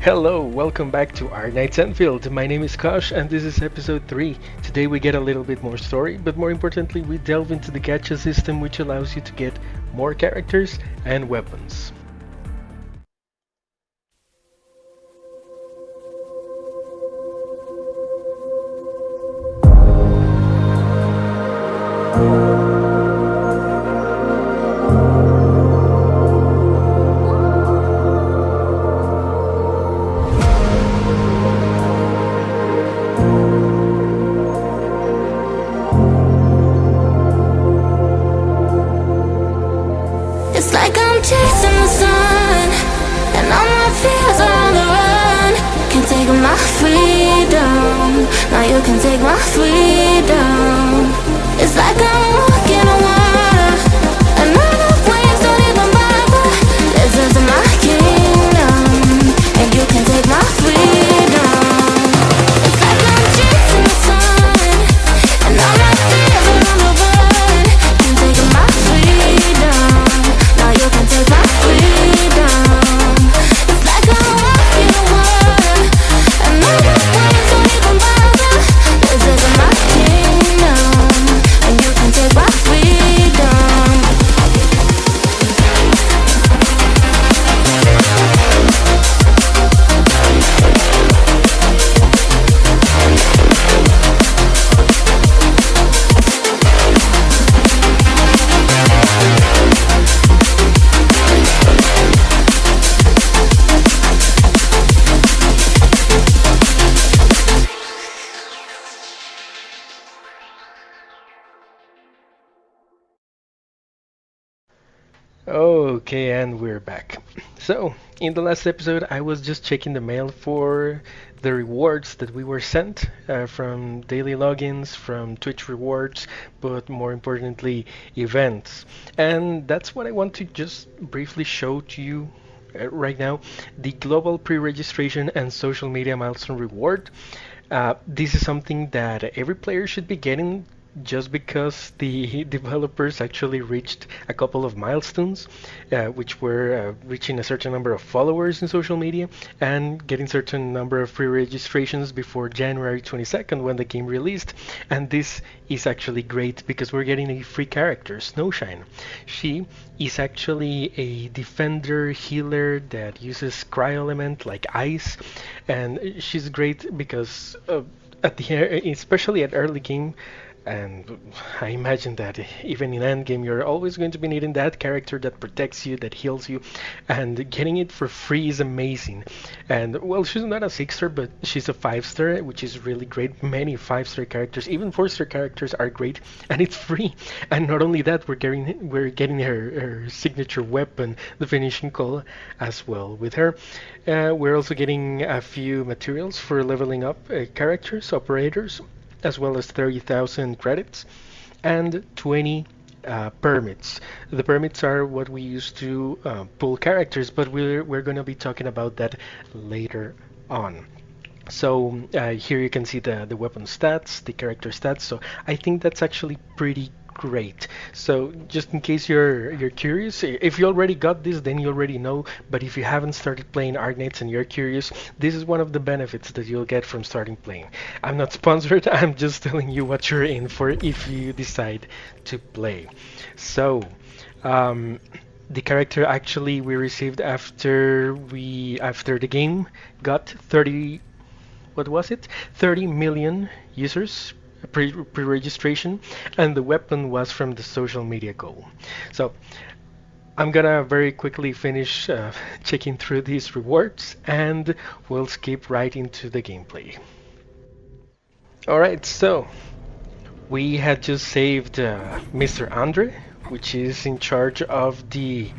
Hello, welcome back to Arknights Endfield. My name is Koshxs and this is episode 3. Today we get a little bit more story, but more importantly we delve into the gacha system which allows you to get more characters and weapons. It's like I'm chasing the sun, and all my fears are on the run. Can't take my freedom, now you can take my freedom. It's like I'm walking on water, and all the waves don't even bother. This is my kingdom, and you can take my freedom. It's like I'm chasing the sun, and all my fears are on the run. Can't take my freedom, now you can take my freedom. It's like I'm walking on water, and all the waves don't even bother. This is my kingdom, and you can take my freedom. Okay, and we're back. So, in the last episode I was just checking the mail for the rewards that we were sent from daily logins, from Twitch rewards, but more importantly events. And that's what I want to just briefly show to you right now, the global pre-registration and social media milestone reward. This is something that every player should be getting just because the developers actually reached a couple of milestones, which were reaching a certain number of followers in social media and getting certain number of pre-registrations before January 22nd when the game released. And this is actually great because we're getting a free character, Snowshine. She is actually a defender healer that uses cryo element like ice, and she's great because at the especially at early game, and I imagine that even in endgame you're always going to be needing that character that protects you, that heals you, and getting it for free is amazing. And well, she's not a 6-star, but she's a 5-star, which is really great. Many 5-star characters, even 4-star characters are great, and it's free. And not only that, we're getting her signature weapon, the finishing call, as well with her. We're also getting a few materials for leveling up characters, operators, as well as 30,000 credits and 20 permits. The permits are what we use to pull characters, but we're going to be talking about that later on. So here you can see the weapon stats, the character stats. So I think that's actually pretty great. So just in case you're curious, if you already got this, then you already know. But if you haven't started playing Arknights and you're curious, this is one of the benefits that you'll get from starting playing. I'm not sponsored. I'm just telling you what you're in for if you decide to play. So. The character actually we received after the game got 30, what was it? 30 million users pre-registration, and the weapon was from the social media goal. So I'm gonna very quickly finish checking through these rewards and we'll skip right into the gameplay. Alright, so we had just saved Mr. Andre, which is in charge of the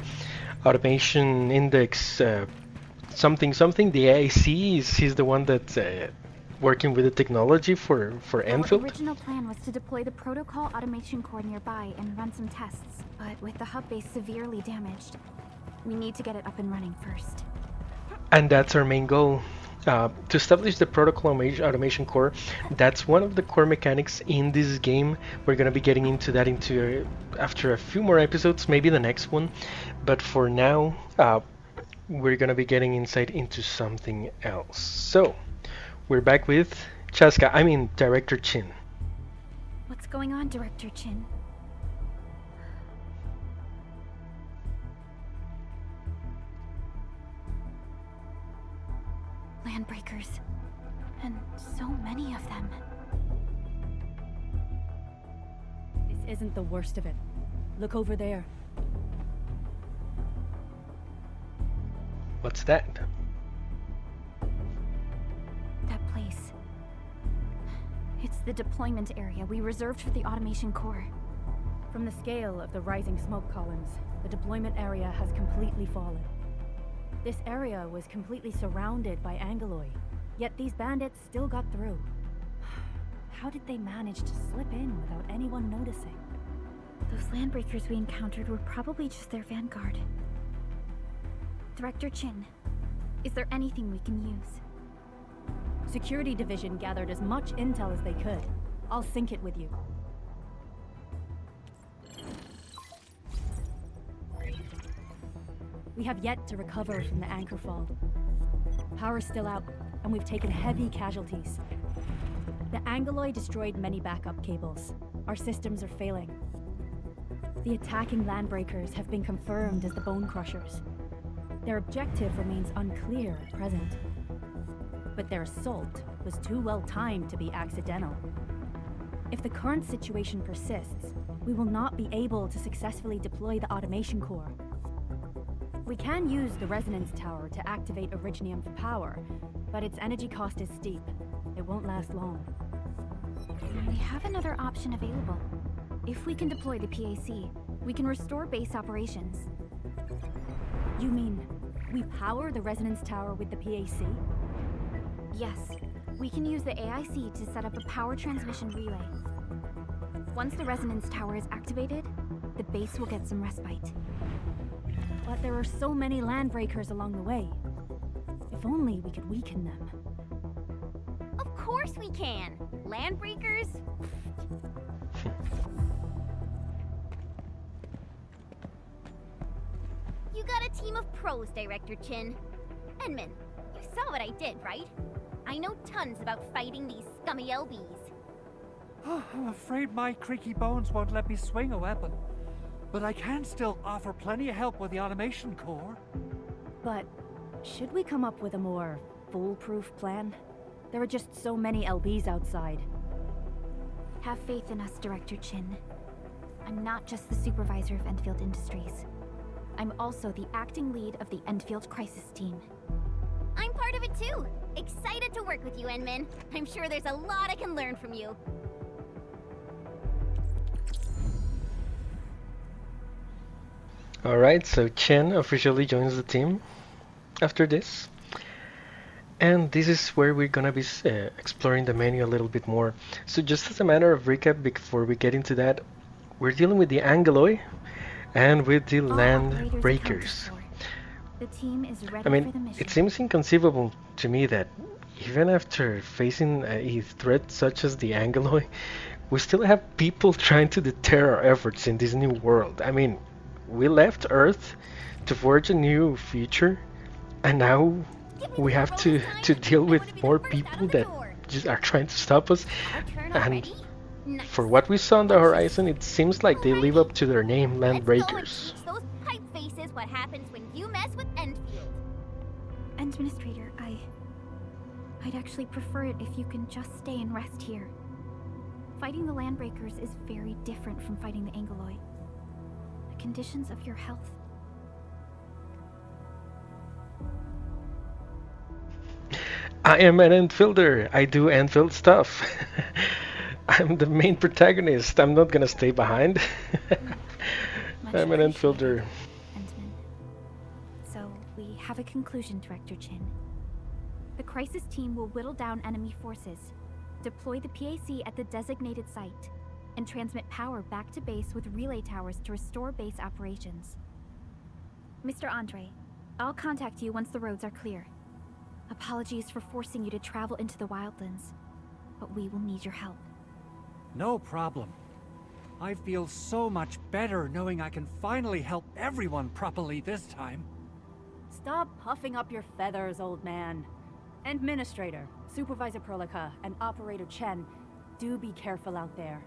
automation index something something. The AIC is he's the one that's working with the technology for Our Enfield. original plan was to deploy the protocol automation core nearby and run some tests, but with the hub base severely damaged, we need to get it up and running first. And that's our main goal. To establish the protocol automation core, that's one of the core mechanics in this game. We're gonna be getting into that after a few more episodes, maybe the next one. But for now, we're gonna be getting insight into something else. So, we're back with Director Chin. What's going on, Director Chin? Landbreakers. And so many of them. This isn't the worst of it. Look over there. What's that? That place. It's the deployment area we reserved for the automation core. From the scale of the rising smoke columns, the deployment area has completely fallen. This area was completely surrounded by Angeloi, yet these bandits still got through. How did they manage to slip in without anyone noticing? Those landbreakers we encountered were probably just their vanguard. Director Chin, is there anything we can use? Security Division gathered as much intel as they could. I'll sync it with you. We have yet to recover from the anchor fall. Power's still out, and we've taken heavy casualties. The Angeloi destroyed many backup cables. Our systems are failing. The attacking landbreakers have been confirmed as the Bone Crushers. Their objective remains unclear at present. But their assault was too well timed to be accidental. If the current situation persists, we will not be able to successfully deploy the automation core. We can use the resonance tower to activate Originium's power, but its energy cost is steep. It won't last long. We have another option available. If we can deploy the PAC, we can restore base operations. You mean, we power the resonance tower with the PAC? Yes, we can use the AIC to set up a power transmission relay. Once the resonance tower is activated, the base will get some respite. But there are so many landbreakers along the way. If only we could weaken them. Of course we can! Landbreakers? You got a team of pros, Director Chin. Edmund, you saw what I did, right? I know tons about fighting these scummy LBs. I'm afraid my creaky bones won't let me swing a weapon. But I can still offer plenty of help with the automation core. But should we come up with a more foolproof plan? There are just so many LBs outside. Have faith in us, Director Chin. I'm not just the supervisor of Endfield Industries. I'm also the acting lead of the Endfield Crisis Team. I'm part of it too! Excited to work with you, Enmin. I'm sure there's a lot I can learn from you. Alright, so Chen officially joins the team after this. And this is where we're gonna be exploring the menu a little bit more. So just as a matter of recap before we get into that, we're dealing with the Angeloi and with the land breakers. The team is ready I for the mean, mission. it seems inconceivable to me that even after facing a threat such as the Angeloi, we still have people trying to deter our efforts in this new world. I mean, we left Earth to forge a new future, and now we have to deal with more people that just are trying to stop us. And for what we saw on the horizon, it seems like they live up to their name, Landbreakers. Those pipe faces what happens when you mess with Endfield. Administrator, I'd actually prefer it if you can just stay and rest here. Fighting the Landbreakers is very different from fighting the Angeloi. The conditions of your health. I am an Enfielder. I do Enfield stuff. I'm the main protagonist. I'm not gonna stay behind. I'm an Enfielder. Entman. So, we have a conclusion, Director Chin. The crisis team will whittle down enemy forces, deploy the PAC at the designated site, and transmit power back to base with relay towers to restore base operations. Mr. Andre, I'll contact you once the roads are clear. Apologies for forcing you to travel into the wildlands, but we will need your help. No problem. I feel so much better knowing I can finally help everyone properly this time. Stop puffing up your feathers, old man. Administrator, Supervisor Prolika, and Operator Chen, do be careful out there.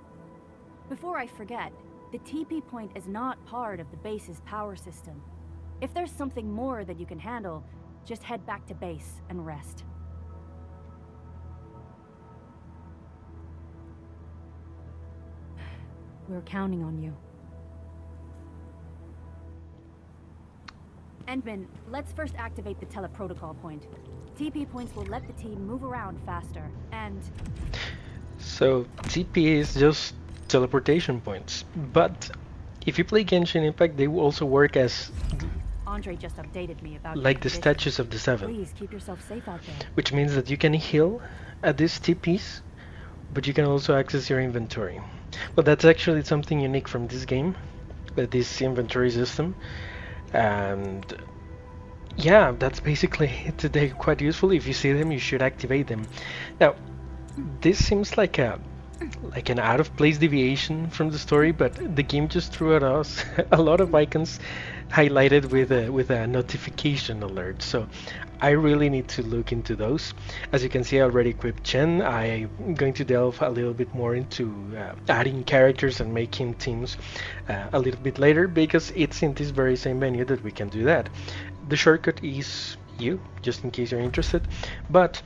Before I forget, the TP point is not part of the base's power system. If there's something more that you can handle, just head back to base and rest. We're counting on you. Endman, let's first activate the teleprotocol point. TP points will let the team move around faster, and... So TP is just teleportation points, but if you play Genshin Impact, they will also work as Andre just updated me about like the your condition. statues of the Seven, Please keep yourself safe out there. which means that you can heal at these TPs, but you can also access your inventory. Well, that's actually something unique from this game, this inventory system, and yeah, that's basically it. They're quite useful. If you see them, you should activate them. Now, this seems like an out of place deviation from the story, but the game just threw at us a lot of icons highlighted with a notification alert. So I really need to look into those. As you can see, I already equipped Chen. I'm going to delve a little bit more into adding characters and making teams a little bit later, because it's in this very same menu that we can do that. The shortcut is U, just in case you're interested, but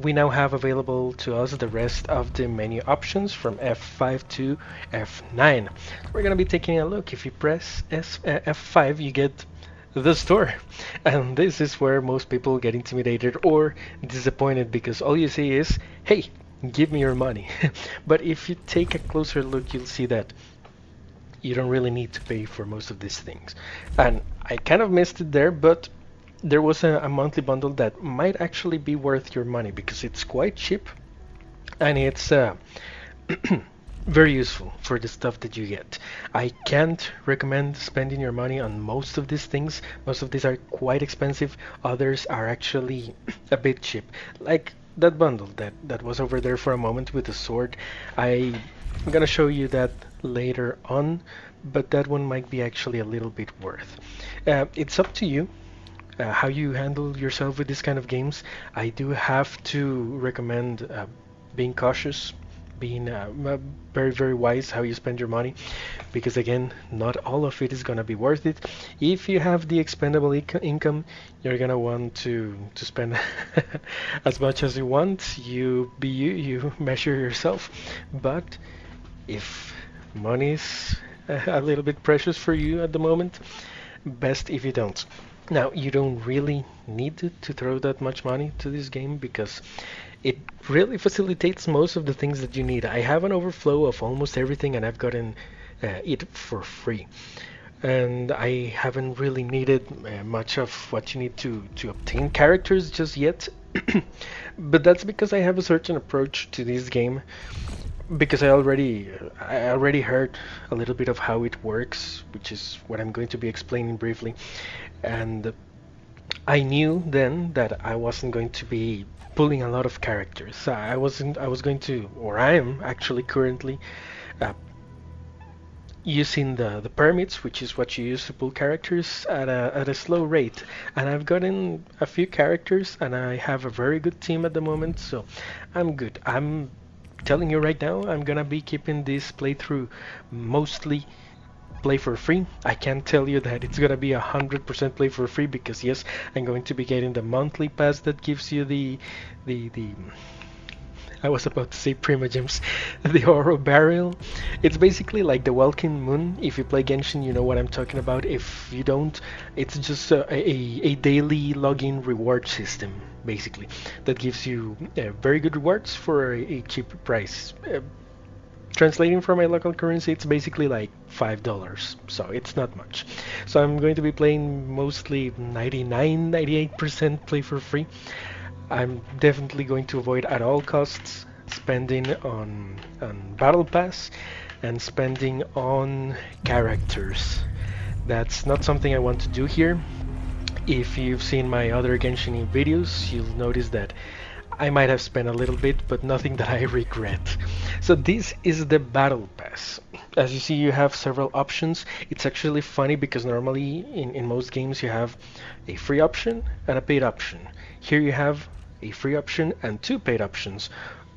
we now have available to us the rest of the menu options from F5 to F9. We're going to be taking a look. If you press F5, you get the store, and this is where most people get intimidated or disappointed, because all you see is, hey, give me your money. But if you take a closer look, you'll see that you don't really need to pay for most of these things. And I kind of missed it there, but there was a monthly bundle that might actually be worth your money, because it's quite cheap and it's very useful for the stuff that you get. I can't recommend spending your money on most of these things. Most of these are quite expensive. Others are actually a bit cheap, like that bundle that was over there for a moment with the sword. I'm gonna show you that later on, but that one might be actually a little bit worth. It's up to you how you handle yourself with this kind of games. I do have to recommend being cautious, being very, very wise how you spend your money, because again, not all of it is gonna be worth it. If you have the expendable income, you're gonna want to spend as much as you want. You be you measure yourself. But if money is a little bit precious for you at the moment, best if you don't. Now, you don't really need to throw that much money to this game, because it really facilitates most of the things that you need. I have an overflow of almost everything, and I've gotten it for free. And I haven't really needed much of what you need to obtain characters just yet. But that's because I have a certain approach to this game, because I already heard a little bit of how it works, which is what I'm going to be explaining briefly. And I knew then that I wasn't going to be pulling a lot of characters. I was going to, or I am actually currently using the permits, which is what you use to pull characters, at a slow rate. And I've gotten a few characters, and I have a very good team at the moment, so I'm good. I'm telling you right now, I'm gonna be keeping this playthrough mostly play for free. I can't tell you that it's gonna be 100% play for free, because yes, I'm going to be getting the monthly pass that gives you the I was about to say Primogems, the Oro Barrel. It's basically like the Welkin Moon. If you play Genshin, you know what I'm talking about. If you don't, it's just a daily login reward system, basically, that gives you very good rewards for a cheap price. Translating from my local currency, it's basically like $5, so it's not much. So I'm going to be playing mostly 98% play for free. I'm definitely going to avoid at all costs spending on Battle Pass and spending on characters. That's not something I want to do here. If you've seen my other Genshin videos, you'll notice that I might have spent a little bit, but nothing that I regret. So this is the Battle Pass. As you see, you have several options. It's actually funny because normally in most games you have a free option and a paid option. Here you have a free option and two paid options,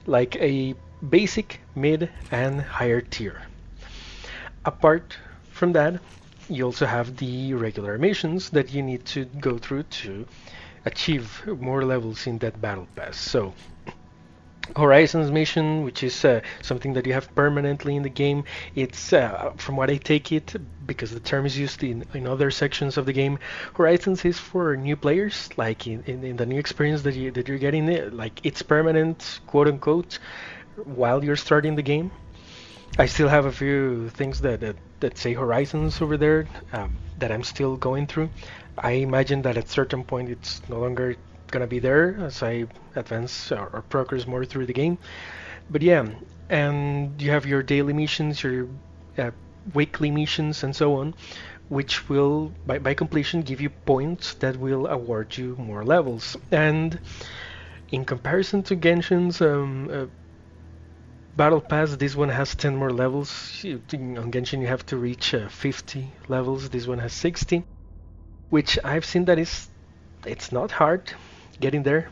like a basic, mid, and higher tier. Apart from that, you also have the regular missions that you need to go through to achieve more levels in that battle pass. So Horizons mission, which is something that you have permanently in the game. It's, from what I take it, because the term is used in other sections of the game, Horizons is for new players, like in the new experience that you're getting. Like it's permanent, quote unquote, while you're starting the game. I still have a few things that say Horizons over there that I'm still going through. I imagine that at certain point it's no longer gonna be there as I advance or progress more through the game. But yeah, and you have your daily missions, your weekly missions, and so on, which will, by completion, give you points that will award you more levels. And in comparison to Genshin's Battle Pass, this one has 10 more levels. On Genshin you have to reach 50 levels, this one has 60, which I've seen that it's not hard getting there.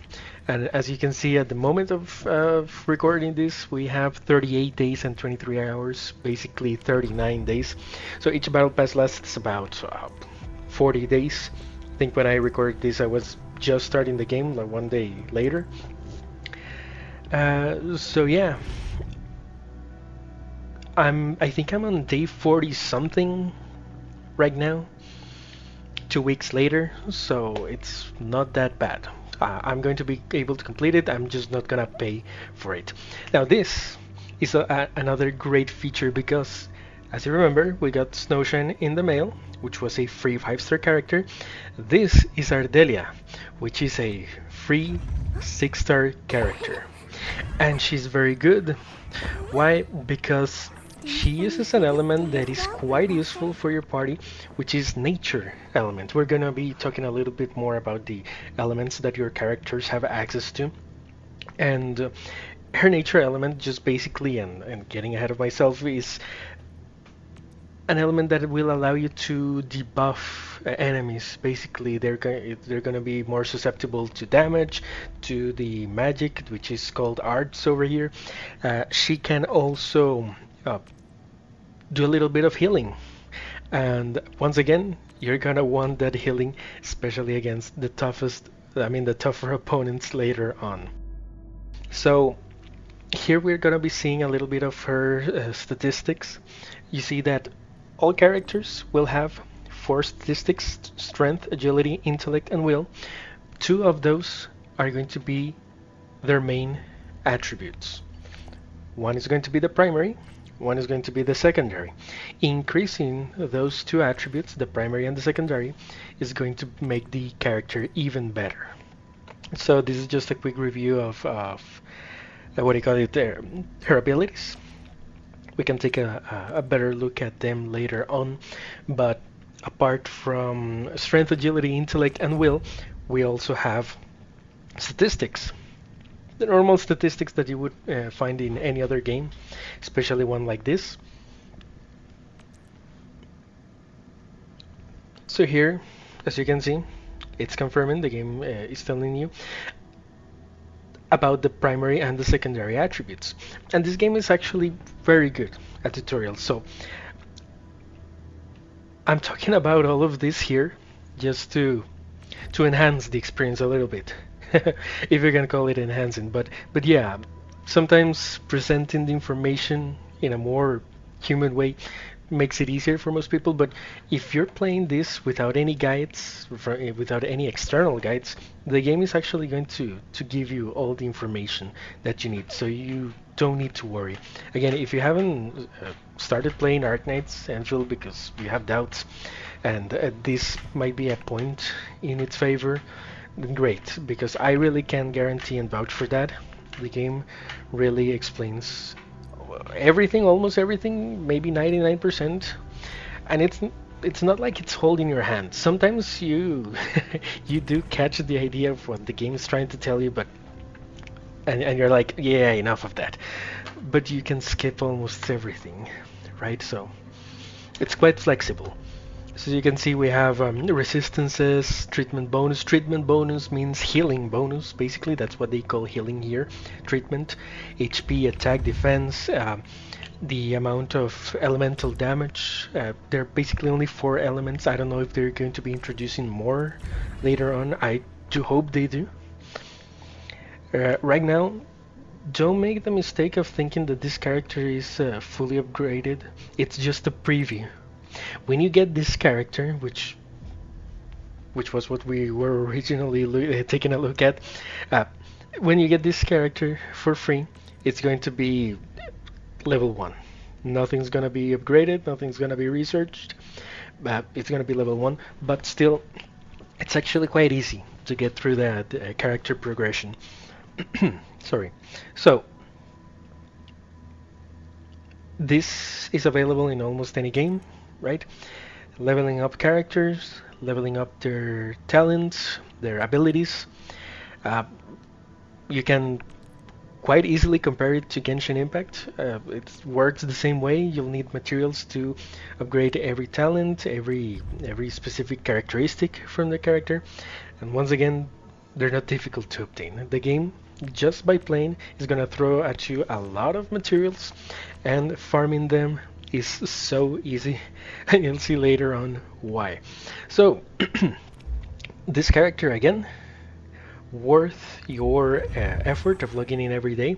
And as you can see at the moment of recording this, we have 38 days and 23 hours, basically 39 days. So each Battle Pass lasts about 40 days. I think when I recorded this I was just starting the game, like one day later. So yeah, I think I'm on day 40 something right now, 2 weeks later, so it's not that bad. I'm going to be able to complete it, I'm just not gonna pay for it. Now this is another great feature because, as you remember, we got Snowshine in the mail, which was a free 5-star character. This is Ardelia, which is a free 6-star character. And she's very good. Why? Because she uses an element that is quite useful for your party, which is nature element. We're gonna be talking a little bit more about the elements that your characters have access to. And her nature element, just basically, and getting ahead of myself, is an element that will allow you to debuff enemies. Basically, they're gonna be more susceptible to damage, to the magic, which is called arts over here. She can also do a little bit of healing, and once again, you're gonna want that healing, especially against the tougher opponents later on. So here we're gonna be seeing a little bit of her statistics. You see that all characters will have 4 statistics: strength, agility, intellect, and will. 2 of those are going to be their main attributes. One is going to be the primary, one is going to be the secondary. Increasing those 2 attributes, the primary and the secondary, is going to make the character even better. So this is just a quick review of what do you call it, her abilities. We can take a better look at them later on, but apart from strength, agility, intellect, and will, we also have statistics. The normal statistics that you would find in any other game, especially one like this. So here, as you can see, it's confirming, the game is telling you about the primary and the secondary attributes. And this game is actually very good at tutorials. So I'm talking about all of this here just to enhance the experience a little bit. If you can call it enhancing, but yeah, sometimes presenting the information in a more human way makes it easier for most people. But if you're playing this without any guides, without any external guides, the game is actually going to give you all the information that you need, so you don't need to worry. Again, if you haven't started playing Arknights Endfield because you have doubts, and this might be a point in its favor, great, because I really can guarantee and vouch for that. The game really explains everything, almost everything, maybe 99%, and it's not like it's holding your hand. Sometimes you you do catch the idea of what the game is trying to tell you, but and you're like, yeah, enough of that. But you can skip almost everything, right? So it's quite flexible. So you can see we have resistances, treatment bonus. Treatment bonus means healing bonus, basically. That's what they call healing here. Treatment, HP, attack, defense, the amount of elemental damage. There are basically only 4 elements. I don't know if they're going to be introducing more later on. I do hope they do. Right now, don't make the mistake of thinking that this character is fully upgraded. It's just a preview. When you get this character, which was what we were originally taking a look at, when you get this character for free, it's going to be level 1. Nothing's going to be upgraded, nothing's going to be researched. It's going to be level 1, but still, it's actually quite easy to get through that character progression. Sorry. So, this is available in almost any game, right? Leveling up characters, leveling up their talents, their abilities. You can quite easily compare it to Genshin Impact. It works the same way. You'll need materials to upgrade every talent, every specific characteristic from the character. And once again, they're not difficult to obtain. The game, just by playing, is gonna throw at you a lot of materials, and farming them is so easy, and you'll see later on why. So, this character again, worth your effort of logging in every day.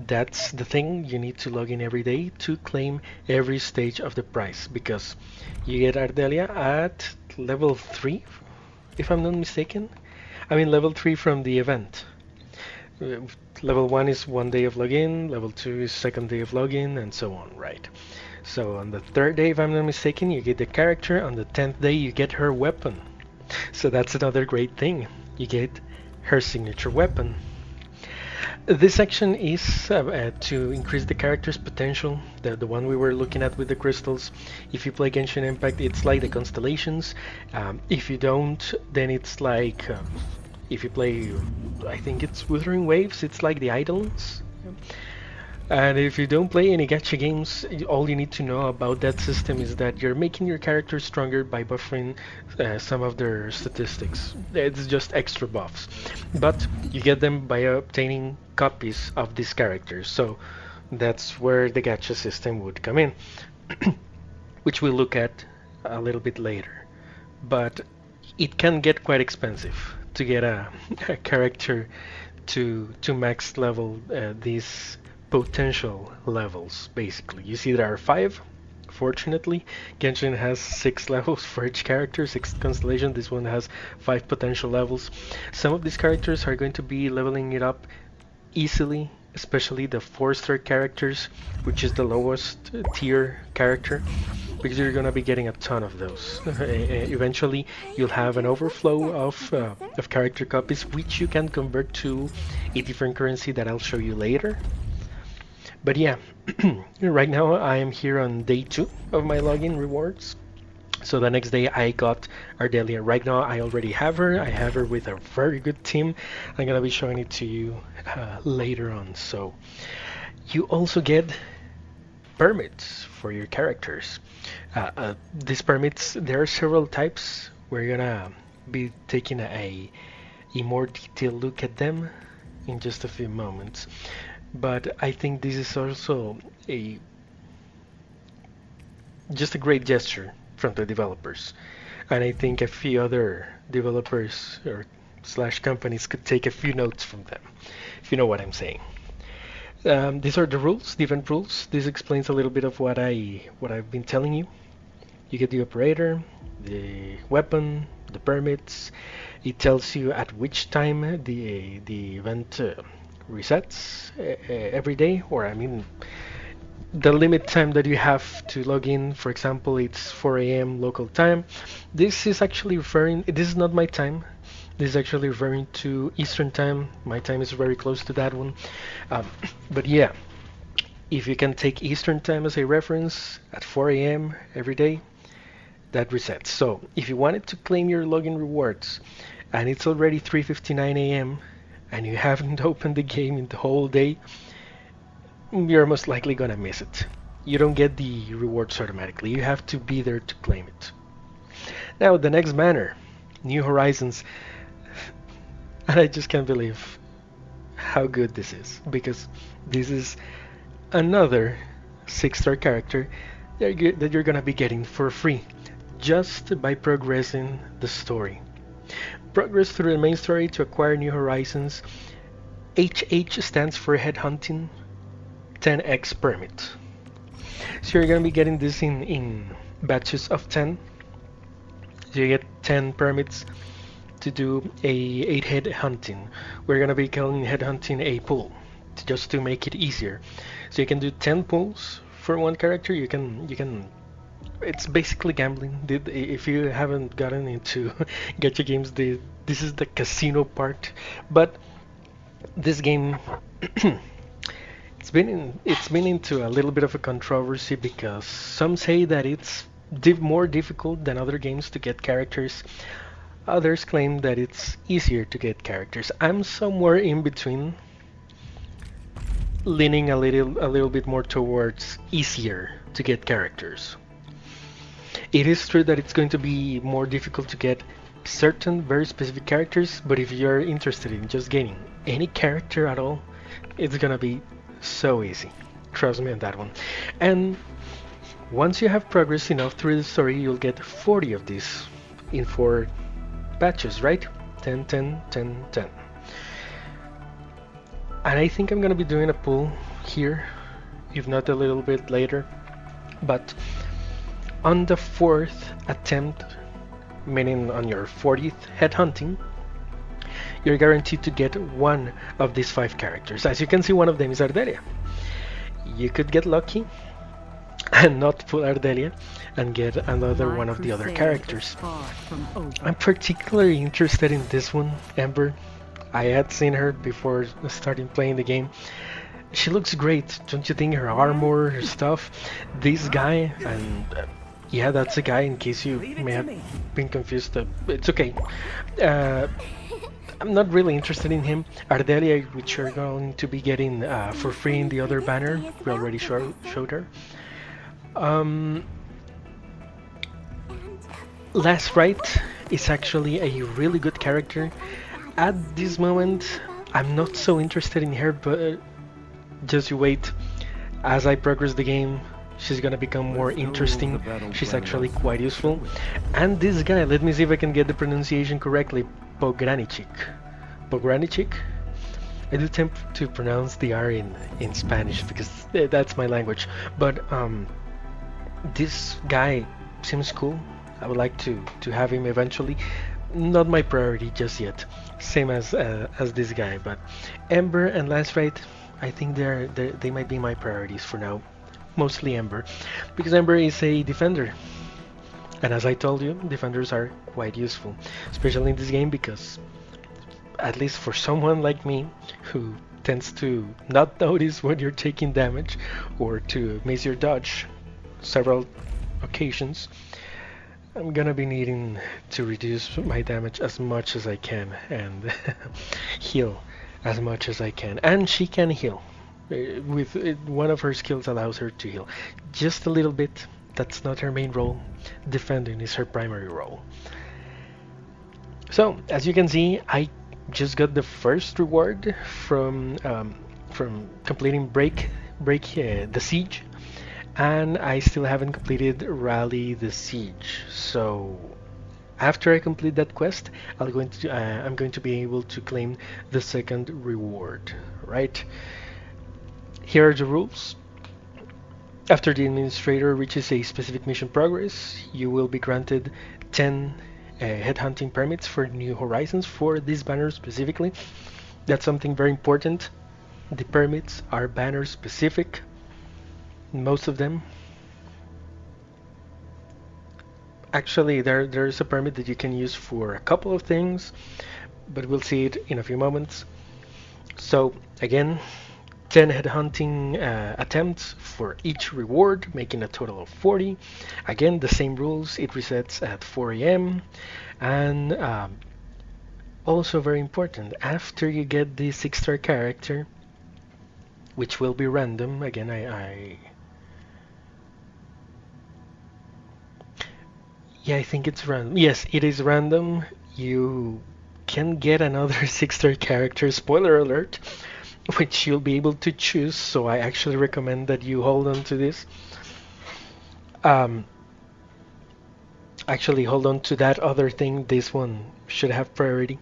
That's the thing, you need to log in every day to claim every stage of the prize, because you get Ardelia at level 3, if I'm not mistaken. I mean level 3 from the event. Level 1 is 1 day of login, level 2 is 2nd day of login, and so on, right? So on the 3rd day, if I'm not mistaken, you get the character. On the 10th day, you get her weapon. So that's another great thing. You get her signature weapon. This section is to increase the character's potential, the one we were looking at with the crystals. If you play Genshin Impact, it's like the constellations. If you don't, then it's like, if you play, I think it's Wuthering Waves, it's like the Eidolons. And if you don't play any gacha games, all you need to know about that system is that you're making your character stronger by buffering some of their statistics. It's just extra buffs. But you get them by obtaining copies of these characters. So that's where the gacha system would come in, which we'll look at a little bit later. But it can get quite expensive to get a character to max level these potential levels. Basically, you see there are 5. Fortunately, Genshin has 6 levels for each character, 6 constellation. This one has 5 potential levels. Some of these characters are going to be leveling it up easily, especially the 4-star characters, which is the lowest tier character, because you're gonna be getting a ton of those. Eventually, you'll have an overflow of character copies, which you can convert to a different currency that I'll show you later. But yeah, right now I am here on day 2 of my login rewards. So the next day I got Ardelia. Right now I already have her. I have her with a very good team. I'm gonna be showing it to you later on. So you also get permits for your characters. These permits, there are several types. We're gonna be taking a more detailed look at them in just a few moments. But I think this is also just a great gesture from the developers, and I think a few other developers or / companies could take a few notes from them, if you know what I'm saying. These are the rules, the event rules. This explains a little bit of what I've been telling you. You get the operator, the weapon, the permits. It tells you at which time the event resets every day, or I mean the limit time that you have to log in. For example, it's 4 a.m. local time. This is not my time. This is actually referring to Eastern time. My time is very close to that one. But yeah, if you can take Eastern time as a reference at 4 a.m. every day, that resets. So if you wanted to claim your login rewards and it's already 3:59 a.m., and you haven't opened the game in the whole day, you're most likely gonna miss it. You don't get the rewards automatically. You have to be there to claim it. Now, the next banner, New Horizons. And I just can't believe how good this is, because this is another 6-star character that you're gonna be getting for free just by progressing the story. Progress through the main story to acquire New Horizons. HH stands for Headhunting 10x permit. So you're gonna be getting this in batches of 10. So you get 10 permits to do a 8 head hunting. We're gonna be calling head hunting a pool, just to make it easier. So you can do 10 pulls for one character. You can. It's basically gambling. If you haven't gotten into gacha games, this is the casino part. But this game, it's been into a little bit of a controversy because some say that it's more difficult than other games to get characters. Others claim that it's easier to get characters. I'm somewhere in between, leaning a little bit more towards easier to get characters. It is true that it's going to be more difficult to get certain very specific characters, but if you're interested in just getting any character at all, it's gonna be so easy. Trust me on that one. And once you have progressed enough through the story, you'll get 40 of these in 4 batches, right? 10, 10, 10, 10. And I think I'm gonna be doing a pull here, if not a little bit later. But on the 4th attempt, meaning on your 40th headhunting, you're guaranteed to get one of these 5 characters. As you can see, one of them is Ardelia. You could get lucky and not pull Ardelia and get another one of the other characters. I'm particularly interested in this one, Ember. I had seen her before starting playing the game. She looks great, don't you think? Her armor, her stuff. This guy, and yeah, that's a guy, in case you may have been confused. It's okay. I'm not really interested in him. Ardelia, which you're going to be getting for free in the other banner. We already showed her. Last Right is actually a really good character. At this moment, I'm not so interested in her, but just you wait. As I progress the game, she's gonna become more interesting. She's actually quite useful. And this guy, let me see if I can get the pronunciation correctly. Pogranichik. Pogranichik? I do tend to pronounce the R in Spanish because that's my language. But this guy seems cool. I would like to have him eventually. Not my priority just yet. Same as this guy, but Ember and Last Right, I think they might be my priorities for now. Mostly Ember, because Ember is a defender, and as I told you, defenders are quite useful, especially in this game, because at least for someone like me who tends to not notice when you're taking damage or to miss your dodge several occasions, I'm gonna be needing to reduce my damage as much as I can and heal as much as I can. And she can heal. With one of her skills allows her to heal just a little bit. That's not her main role. Defending is her primary role. So as you can see, I just got the first reward from completing break the siege, and I still haven't completed Rally the Siege. So after I complete that quest, I'm going to be able to claim the second reward. Right? Here are the rules. After the administrator reaches a specific mission progress, you will be granted 10 headhunting permits for New Horizons for this banner specifically. That's something very important. The permits are banner specific. Most of them. Actually, there's a permit that you can use for a couple of things, but we'll see it in a few moments. So again, 10 headhunting attempts for each reward, making a total of 40. Again, the same rules. It resets at 4 AM, and also very important, after you get the 6-star character, which will be random, again, yeah, I think it's random. Yes, it is random. You can get another 6-star character, spoiler alert, which you'll be able to choose, so I actually recommend that you hold on to this. Actually, hold on to that other thing. This one should have priority.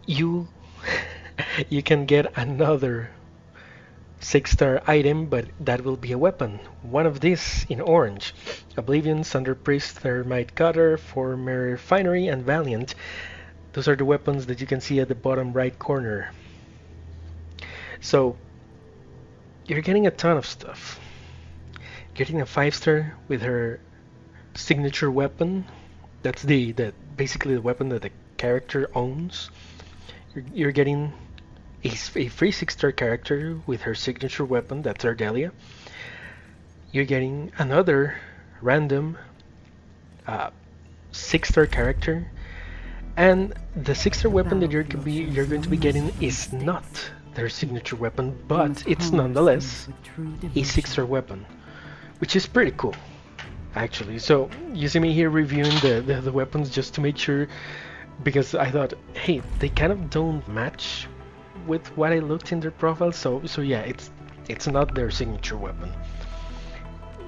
You you can get another 6-star item, but that will be a weapon. One of these in orange. Oblivion, Thunder Priest, Thermite Cutter, Former Refinery, and Valiant. Those are the weapons that you can see at the bottom right corner. So you're getting a ton of stuff. Getting a 5-star with her signature weapon. That's basically the weapon that the character owns. You're getting a free 6-star character with her signature weapon. That's Ardelia. You're getting another random 6-star character, and the 6-star weapon that you're going to be getting is not their signature weapon, but it's nonetheless a 6-star weapon, which is pretty cool, actually. So you see me here reviewing the weapons just to make sure, because I thought, hey, they kind of don't match with what I looked in their profile. So yeah, it's not their signature weapon,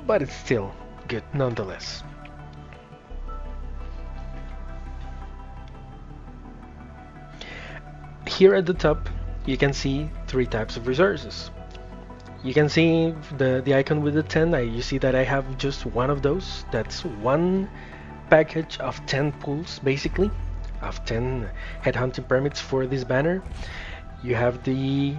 but it's still good nonetheless. Here at the top, you can see 3 types of resources. You can see the icon with the 10. You see that I have just one of those. That's one package of 10 pulls, basically, of 10 headhunting permits for this banner. You have the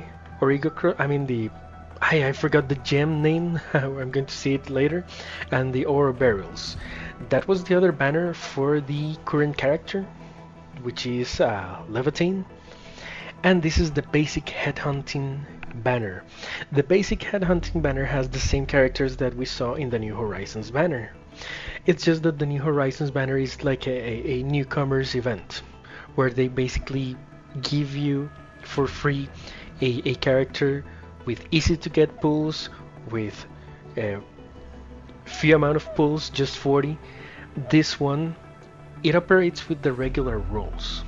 I forgot the gem name. I'm going to see it later. And the ore barrels. That was the other banner for the current character, which is Levitine. And this is the basic headhunting banner. The basic headhunting banner has the same characters that we saw in the New Horizons banner. It's just that the New Horizons banner is like a newcomers event, where they basically give you for free a character with easy to get pulls, with a few amount of pulls, just 40. This one, it operates with the regular rules.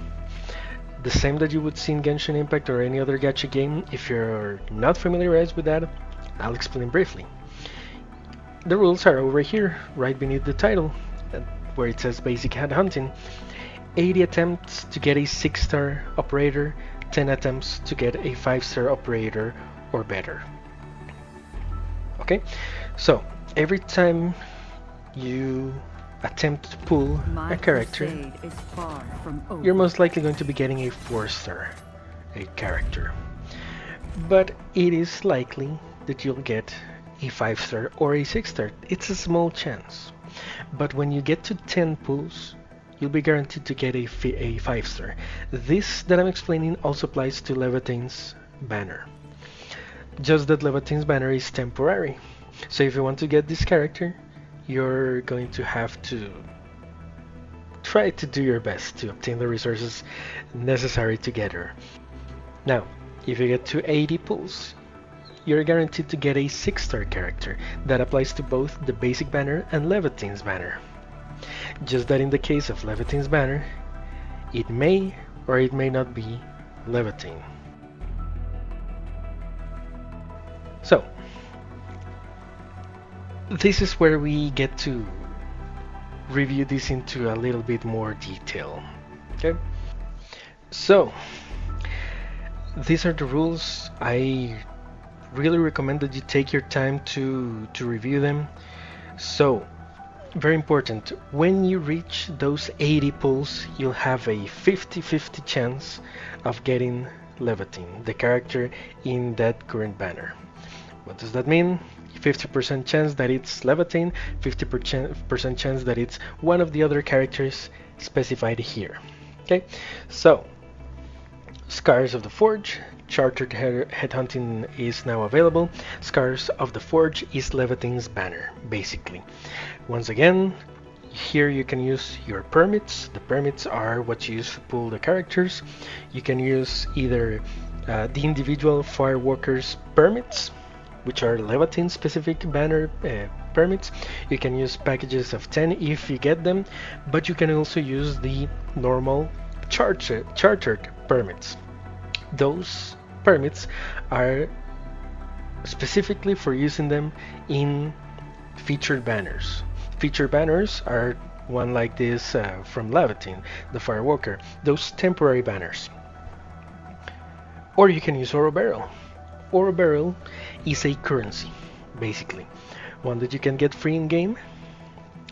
The same that you would see in Genshin Impact or any other gacha game. If you're not familiarized with that, I'll explain briefly. The rules are over here, right beneath the title, where it says Basic Headhunting. 80 attempts to get a 6-star operator, 10 attempts to get a 5-star operator or better. Okay, so every time you attempt to pull a character, you're most likely going to be getting a 4-star character, but it is likely that you'll get a 5-star or a 6-star. It's a small chance, but when you get to 10 pulls, you'll be guaranteed to get a 5-star. This that I'm explaining also applies to Levitine's banner, just that Levitine's banner is temporary. So if you want to get this character, you're going to have to try to do your best to obtain the resources necessary to get her. Now, if you get to 80 pulls, you're guaranteed to get a 6-star character. That applies to both the basic banner and Levitine's banner. Just that in the case of Levitine's banner, it may or it may not be Levitine. So, this is where we get to review this into a little bit more detail. Okay, so these are the rules. I really recommend that you take your time to review them. So, very important, when you reach those 80 pulls, you'll have a 50-50 chance of getting Levitine, the character in that current banner. What does that mean? 50% chance that it's Levitine, 50% chance that it's one of the other characters specified here. Okay, so Scars of the Forge, Chartered Headhunting is now available. Scars of the Forge is Levitine's banner, basically. Once again, here you can use your permits. The permits are what you use to pull the characters. You can use either the individual Firewalkers permits, which are Leviathan specific banner permits. You can use packages of 10 if you get them, but you can also use the normal chartered permits. Those permits are specifically for using them in featured banners. Featured banners are one like this from Leviathan, the Firewalker, those temporary banners. Or you can use Oro Barrel. Oro Barrel is a currency, basically, one that you can get free in game.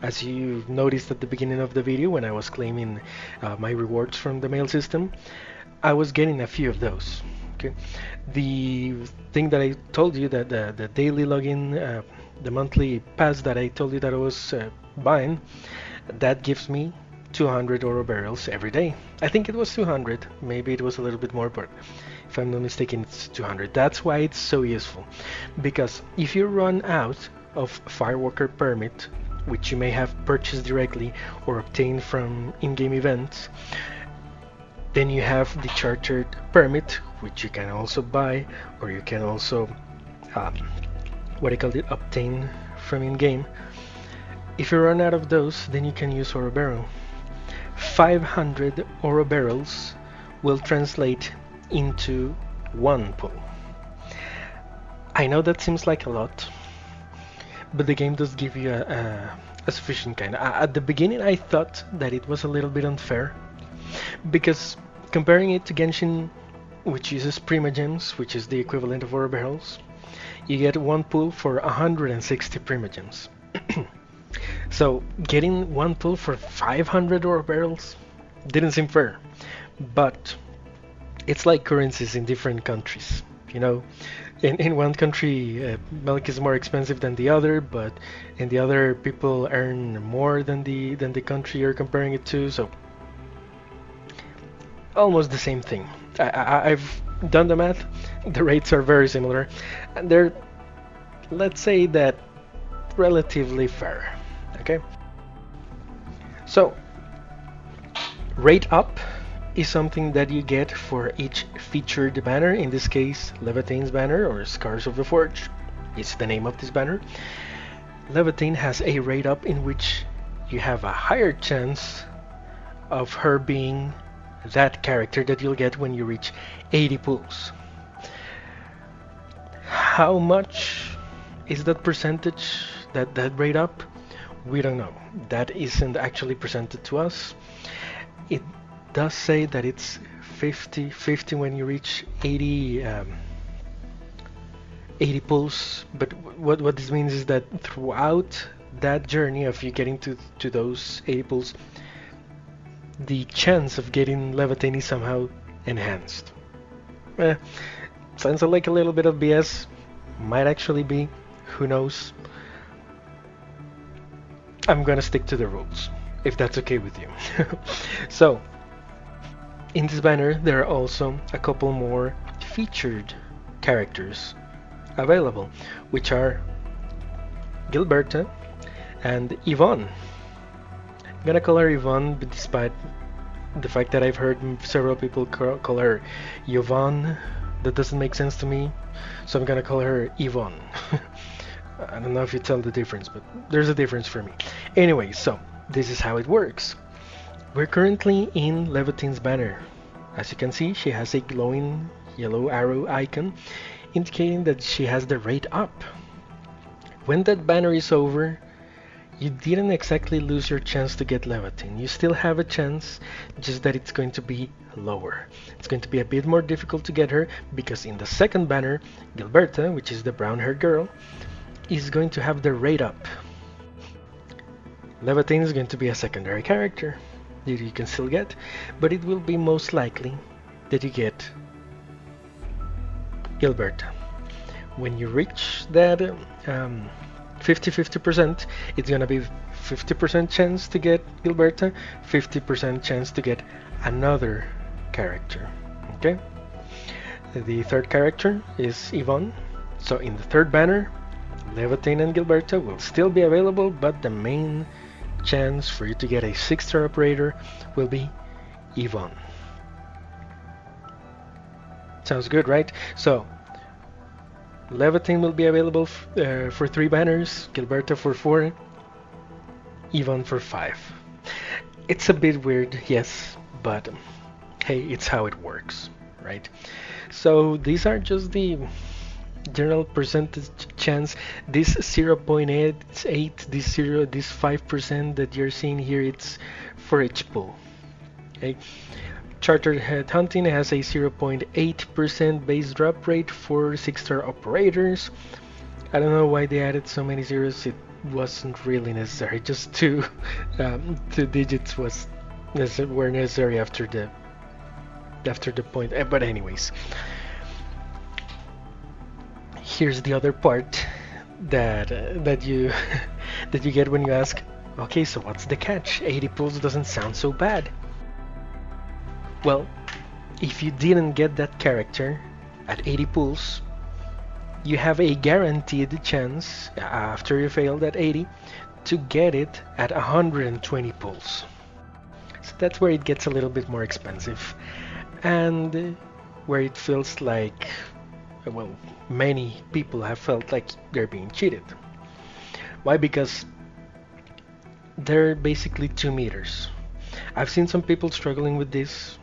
As you noticed at the beginning of the video when I was claiming my rewards from the mail system, I was getting a few of those. Okay, the thing that I told you, that the daily login, the monthly pass that I told you that I was buying, that gives me 200 Oro Barrels every day. I think it was 200, maybe it was a little bit more, but if I'm not mistaken, it's 200. That's why it's so useful, because if you run out of Firewalker permit, which you may have purchased directly or obtained from in-game events, then you have the chartered permit, which you can also buy, or you can also obtain from in-game. If you run out of those, then you can use Oro Barrel. 500 Oro Barrels will translate into one pull. I know that seems like a lot, but the game does give you a sufficient kind. At the beginning I thought that it was a little bit unfair, because comparing it to Genshin, which uses Prima Gems, which is the equivalent of Oro Barrels, you get one pull for 160 Prima Gems. So getting one pull for 500 Oro Barrels didn't seem fair, but it's like currencies in different countries, you know. In one country milk is more expensive than the other, but in the other people earn more than the country you're comparing it to, so almost the same thing. I've done the math, the rates are very similar, and they're, let's say that, relatively fair. Okay, so rate up is something that you get for each featured banner. In this case, Leviathan's banner, or Scars of the Forge is the name of this banner. Leviathan has a rate up in which you have a higher chance of her being that character that you'll get when you reach 80 pulls. How much is that percentage, that rate up? We don't know. That isn't actually presented to us. It does say that it's 50-50 when you reach 80 pulls, but what this means is that throughout that journey of you getting to those 80 pulls, the chance of getting Leviathan is somehow enhanced. Sounds like a little bit of BS. Might actually be. Who knows? I'm gonna stick to the rules, if that's okay with you. So, in this banner, there are also a couple more featured characters available, which are Gilberta and Yvonne. I'm gonna call her Yvonne, but despite the fact that I've heard several people call her Yvonne, that doesn't make sense to me, so I'm gonna call her Yvonne. I don't know if you tell the difference, but there's a difference for me. Anyway, so this is how it works. We're currently in Leviathan's banner. As you can see, she has a glowing yellow arrow icon indicating that she has the rate up. When that banner is over, you didn't exactly lose your chance to get Leviathan. You still have a chance, just that it's going to be lower. It's going to be a bit more difficult to get her, because in the second banner, Gilberta, which is the brown-haired girl, is going to have the rate up. Leviathan is going to be a secondary character that you can still get, but it will be most likely that you get Gilberta. When you reach that 50-50%, it's gonna be 50% chance to get Gilberta, 50% chance to get another character. Okay? The third character is Yvonne. So in the third banner, Leviathan and Gilberta will still be available, but the main chance for you to get a 6-star operator will be Yvonne. Sounds good, right? So Leviathan will be available for 3 banners, Gilberta for 4, Yvonne for 5. It's a bit weird, yes, but hey, it's how it works, right? So these are just the general percentage chance. This 0.88, this 5% that you're seeing here, it's for each pool. Okay. Chartered Headhunting has a 0.8% base drop rate for 6-star operators. I don't know why they added so many zeros. It wasn't really necessary. Just 2 digits were necessary after the point. But anyways, here's the other part that you that you get when you ask, okay, so what's the catch? 80 pulls doesn't sound so bad. Well, if you didn't get that character at 80 pulls, you have a guaranteed chance after you failed at 80 to get it at 120 pulls. So that's where it gets a little bit more expensive, and where it feels like, well, many people have felt like they're being cheated. Why? Because they're basically 2 meters. I've seen some people struggling with this.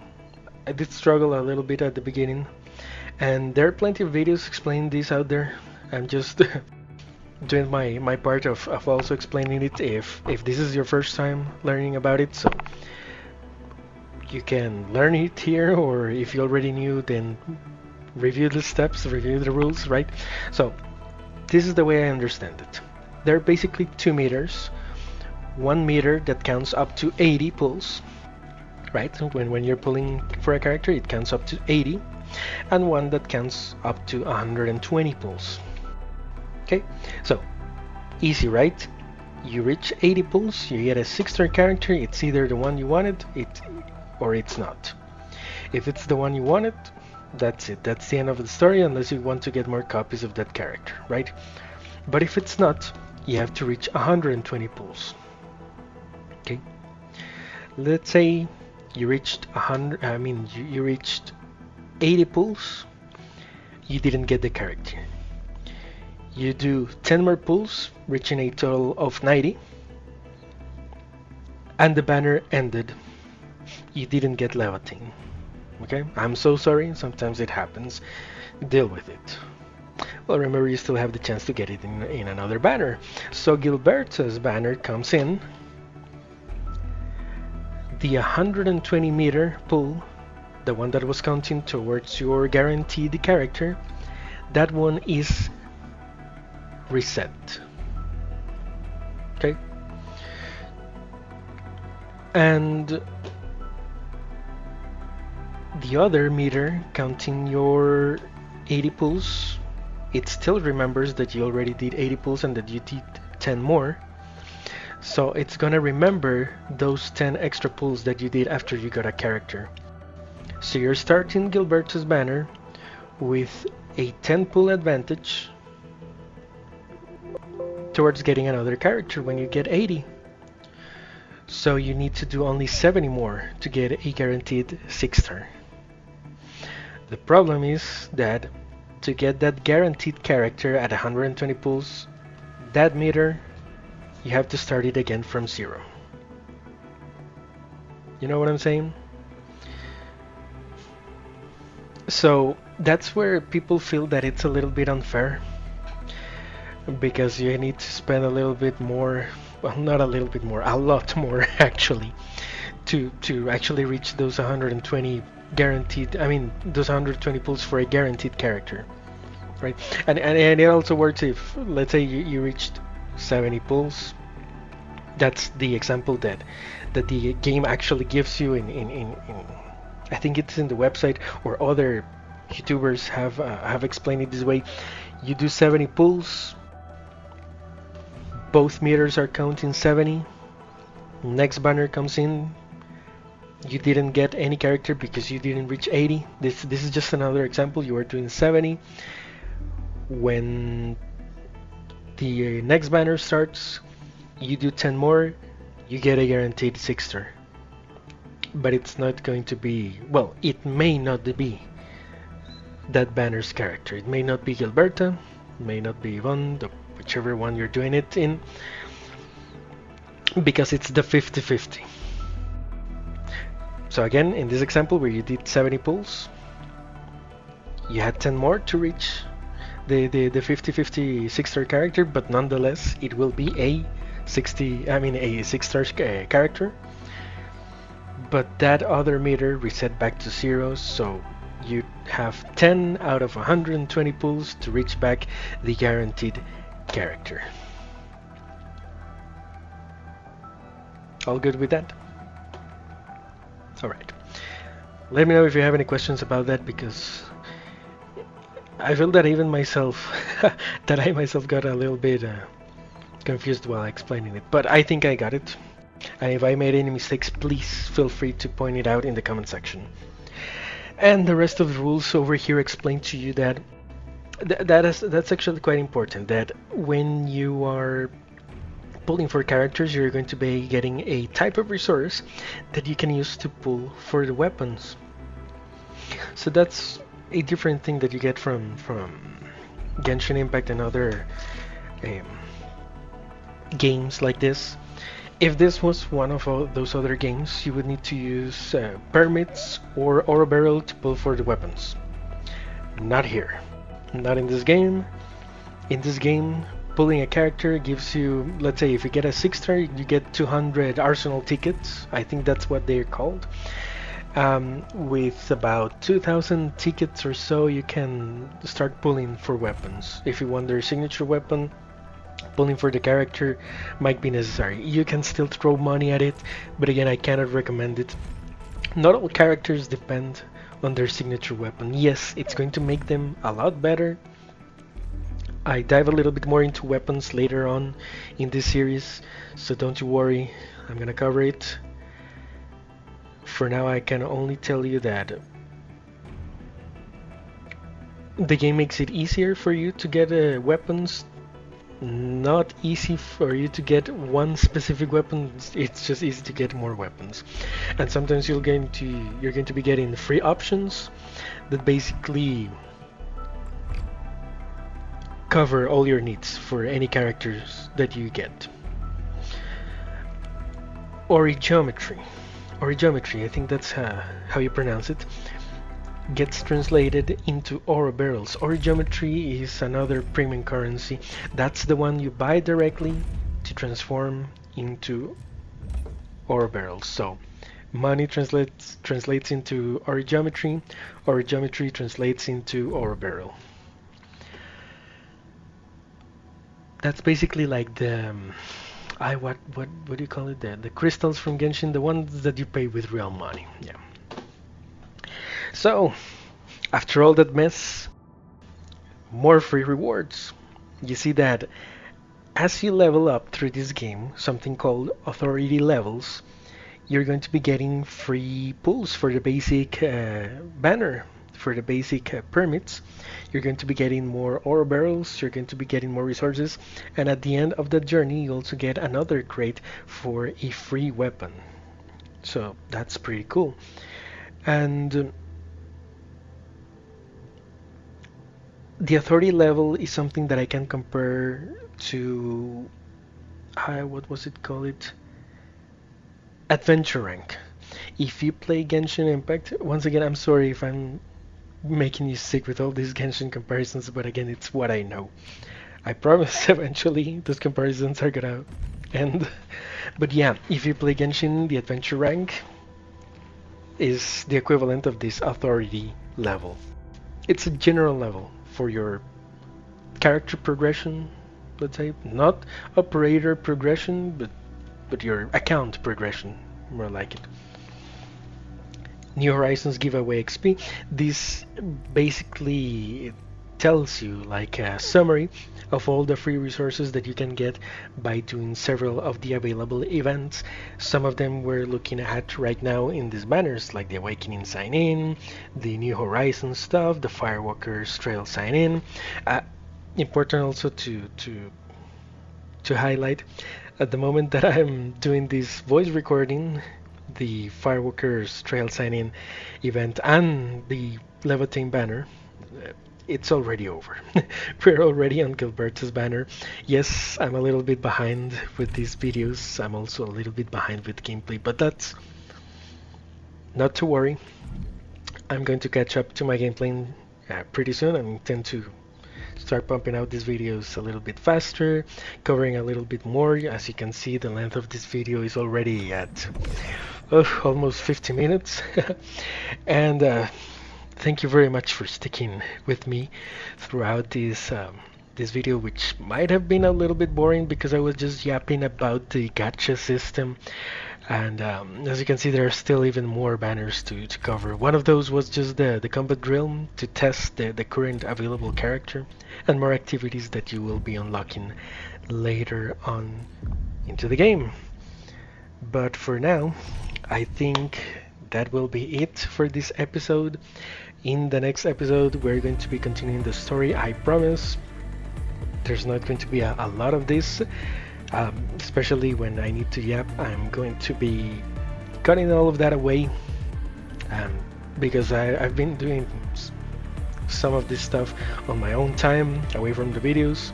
I did struggle a little bit at the beginning, and there are plenty of videos explaining this out there. I'm just doing my part of also explaining it if this is your first time learning about it, so you can learn it here, or if you already knew, then review the steps, review the rules, right? So this is the way I understand it. There are basically 2 meters. 1 meter that counts up to 80 pulls, right? So when you're pulling for a character, it counts up to 80, and one that counts up to 120 pulls. Okay, so easy, right? You reach 80 pulls, you get a 6-star character. It's either the one you wanted, or it's not. If it's the one you wanted, that's it. That's the end of the story, unless you want to get more copies of that character, right? But if it's not, you have to reach 120 pulls. Okay, let's say you reached you reached 80 pulls, you didn't get the character. You do 10 more pulls, reaching a total of 90, and the banner ended. You didn't get Leviathan. Okay, I'm so sorry, sometimes it happens. Deal with it. Well, remember, you still have the chance to get it in another banner. So Gilberta's banner comes in. The 120 meter pull, the one that was counting towards your guaranteed character, that one is reset. Okay? And the other meter counting your 80 pulls, it still remembers that you already did 80 pulls and that you did 10 more. So it's gonna remember those 10 extra pulls that you did after you got a character. So you're starting Gilberta's banner with a 10 pull advantage towards getting another character when you get 80. So you need to do only 70 more to get a guaranteed 6-star. The problem is that to get that guaranteed character at 120 pulls, that meter, you have to start it again from 0. You know what I'm saying? So that's where people feel that it's a little bit unfair, because you need to spend a little bit more, well, not a little bit more, a lot more actually, to actually reach those 120 guaranteed, those 120 pulls for a guaranteed character, right? And it also works if, let's say, you reached 70 pulls. That's the example that the game actually gives you in I think it's in the website, or other YouTubers have explained it this way. You do 70 pulls, both meters are counting 70. Next banner comes in, you didn't get any character because you didn't reach 80. This is just another example. You are doing 70. When the next banner starts, you do 10 more, you get a guaranteed 6-star. But it's not going to be, well, it may not be that banner's character. It may not be Gilberta, it may not be Yvonne, whichever one you're doing it in, because it's the 50-50. So again, in this example where you did 70 pulls, you had 10 more to reach the 50-50 6-star character, but nonetheless it will be a 6-star character. But that other meter reset back to 0, so you have 10 out of 120 pulls to reach back the guaranteed character. All good with that? Alright. Let me know if you have any questions about that, because I feel that even myself, that I myself got a little bit confused while explaining it. But I think I got it. And if I made any mistakes, please feel free to point it out in the comment section. And the rest of the rules over here explain to you that that's actually quite important, that when you are pulling for characters, you're going to be getting a type of resource that you can use to pull for the weapons. So that's a different thing that you get from Genshin Impact and other games like this. If this was one of those other games, you would need to use permits or ore barrel to pull for the weapons. Not here. Not in this game. In this game, pulling a character gives you, let's say if you get a 6-star, you get 200 arsenal tickets. I think that's what they're called. With about 2,000 tickets or so, you can start pulling for weapons. If you want their signature weapon, pulling for the character might be necessary. You can still throw money at it, but again, I cannot recommend it. Not all characters depend on their signature weapon. Yes, it's going to make them a lot better. I dive a little bit more into weapons later on in this series, so don't you worry, I'm gonna cover it. For now, I can only tell you that the game makes it easier for you to get weapons. Not easy for you to get one specific weapon, it's just easy to get more weapons. And sometimes you're going to be getting free options that basically cover all your needs for any characters that you get. Origiometry, I think that's how you pronounce it, gets translated into ore barrels. Origiometry is another premium currency. That's the one you buy directly to transform into ore barrels. So money translates into origiometry, origiometry translates into ore barrel. That's basically like the what do you call it? The crystals from Genshin, the ones that you pay with real money. Yeah. So, after all that mess, more free rewards. You see that as you level up through this game, something called authority levels, you're going to be getting free pulls for the basic banner, for the basic permits. You're going to be getting more ore barrels, you're going to be getting more resources, and at the end of that journey, you also get another crate for a free weapon. So, that's pretty cool. And the authority level is something that I can compare to what was it called? Adventure rank. If you play Genshin Impact, once again, I'm sorry if I'm making you sick with all these Genshin comparisons, but again, it's what I know. I promise eventually those comparisons are gonna end. But yeah, if you play Genshin, the adventure rank is the equivalent of this authority level. It's a general level for your character progression, let's say, not operator progression, but your account progression, more like it. New Horizons give away XP. This basically tells you like a summary of all the free resources that you can get by doing several of the available events. Some of them we're looking at right now in these banners, like the Awakening sign-in, the New Horizons stuff, the Firewalker's Trail sign-in. Important also to highlight, At the moment that I'm doing this voice recording, the Firewalkers Trail Sign-In event and the Levitain banner, it's already over. We're already on Gilberto's banner. Yes, I'm a little bit behind with these videos. I'm also a little bit behind with gameplay, but that's not to worry. I'm going to catch up to my gameplay pretty soon. I intend to start pumping out these videos a little bit faster, covering a little bit more. As you can see, the length of this video is already at almost 50 minutes. And thank you very much for sticking with me throughout this video, which might have been a little bit boring because I was just yapping about the gacha system. And as you can see, there are still even more banners to cover. One of those was just the combat drill to test the current available character, and more activities that you will be unlocking later on into the game. But for now, I think that will be it for this episode. In the next episode, we're going to be continuing the story, I promise. There's not going to be a lot of this. Especially when I need to yap, I'm going to be cutting all of that away, because I've been doing some of this stuff on my own time, away from the videos,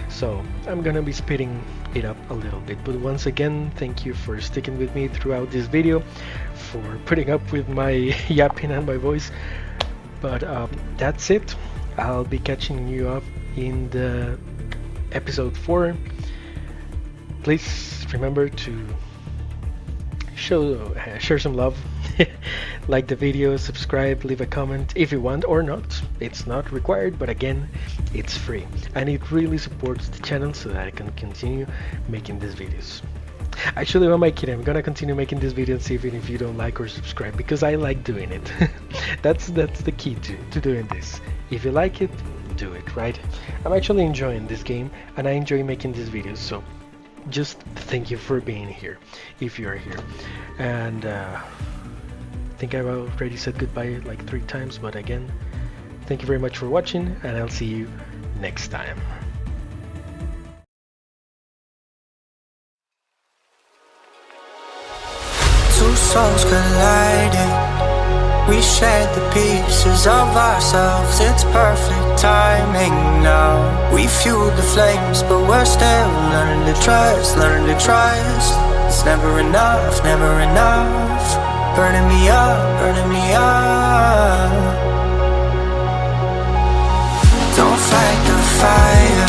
so I'm gonna be speeding it up a little bit. But once again, thank you for sticking with me throughout this video, for putting up with my yapping and my voice. But that's it. I'll be catching you up in the episode 4. Please remember to share some love, like the video, subscribe, leave a comment if you want or not. It's not required, but again, it's free, and it really supports the channel so that I can continue making these videos. Actually, I'm kidding. I'm gonna continue making these videos even if you don't like or subscribe, because I like doing it. That's the key to doing this. If you like it, do it, right? I'm actually enjoying this game, and I enjoy making these videos, so just thank you for being here, if you are here. And I think I've already said goodbye like 3 times, but again, thank you very much for watching, and I'll see you next time. Two souls colliding. We shared the pieces of ourselves. It's perfect timing now. We fueled the flames, but we're still learning to trust, learning to trust. It's never enough, never enough. Burning me up, burning me up. Don't fight the fire.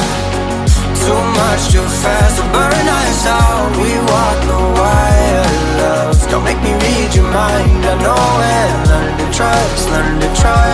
Too much, too fast to burn us out. We walk the wire, love. Don't make me read your mind. I know it. Learning to trust, learning to trust.